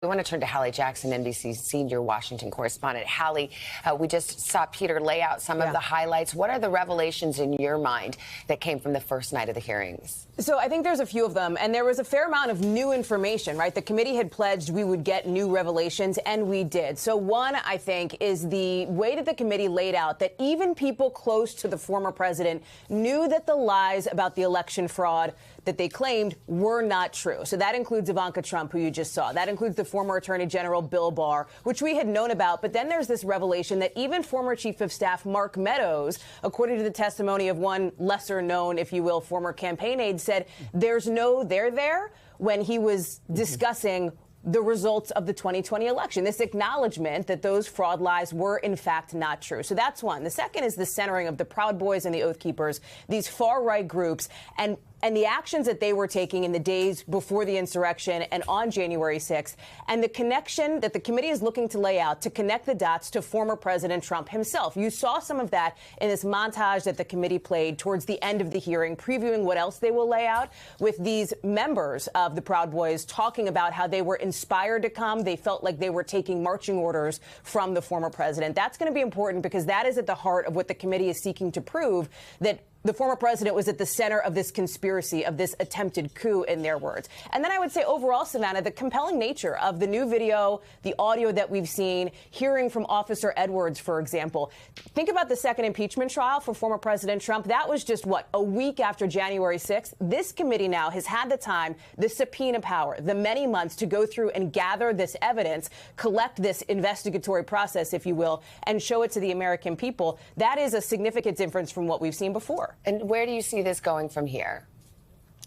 We want to turn to Hallie Jackson, NBC senior Washington correspondent. Hallie, we just saw Peter lay out some of the highlights. What are the revelations in your mind that came from the first night of the hearings? So I think there's a few of them, and there was a fair amount of new information, right? The committee had pledged we would get new revelations, and we did. So one, I think, is the way that the committee laid out that even people close to the former president knew that the lies about the election fraud that they claimed were not true. So that includes Ivanka Trump, who you just saw. That includes the former Attorney General Bill Barr, which we had known about. But then there's this revelation that even former Chief of Staff Mark Meadows, according to the testimony of one lesser known, if you will, former campaign aide, said there's no there when he was discussing the results of the 2020 election, this acknowledgement that those fraud lies were, in fact, not true. So that's one. The second is the centering of the Proud Boys and the Oath Keepers, these far-right groups, and the actions that they were taking in the days before the insurrection and on January 6th, and the connection that the committee is looking to lay out to connect the dots to former President Trump himself. You saw some of that in this montage that the committee played towards the end of the hearing, previewing what else they will lay out, with these members of the Proud Boys talking about how they were inspired to come. They felt like they were taking marching orders from the former president. That's going to be important because that is at the heart of what the committee is seeking to prove, that the former president was at the center of this conspiracy, of this attempted coup, in their words. And then I would say overall, Savannah, the compelling nature of the new video, the audio that we've seen, hearing from Officer Edwards, for example. Think about the second impeachment trial for former President Trump. That was just, a week after January 6th? This committee now has had the time, the subpoena power, the many months to go through and gather this evidence, collect this investigatory process, if you will, and show it to the American people. That is a significant difference from what we've seen before. And where do you see this going from here?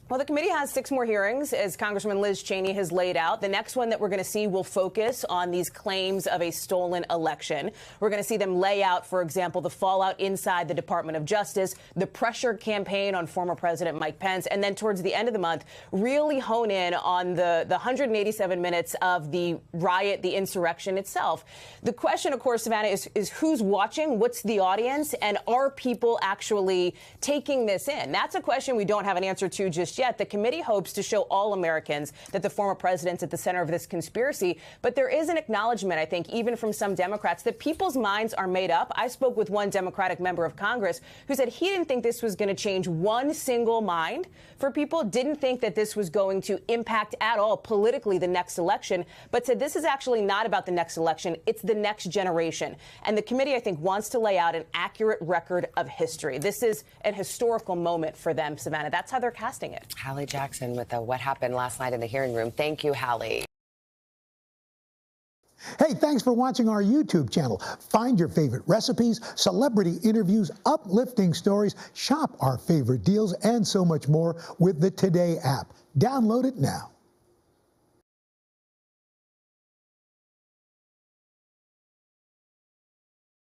Well, the committee has 6 more hearings, as Congresswoman Liz Cheney has laid out. The next one that we're going to see will focus on these claims of a stolen election. We're going to see them lay out, for example, the fallout inside the Department of Justice, the pressure campaign on former President Mike Pence, and then towards the end of the month, really hone in on the 187 minutes of the riot, the insurrection itself. The question, of course, Savannah, is who's watching? What's the audience? And are people actually taking this in? That's a question we don't have an answer to just yet. The committee hopes to show all Americans that the former president's at the center of this conspiracy. But there is an acknowledgement, I think, even from some Democrats, that people's minds are made up. I spoke with one Democratic member of Congress who said he didn't think this was going to change one single mind for people, didn't think that this was going to impact at all politically the next election, but said this is actually not about the next election. It's the next generation. And the committee, I think, wants to lay out an accurate record of history. This is an historical moment for them, Savannah. That's how they're casting it. Hallie Jackson with what happened last night in the hearing room. Thank you, Hallie. Hey, thanks for watching our YouTube channel. Find your favorite recipes, celebrity interviews, uplifting stories, shop our favorite deals, and so much more with the Today app. Download it now.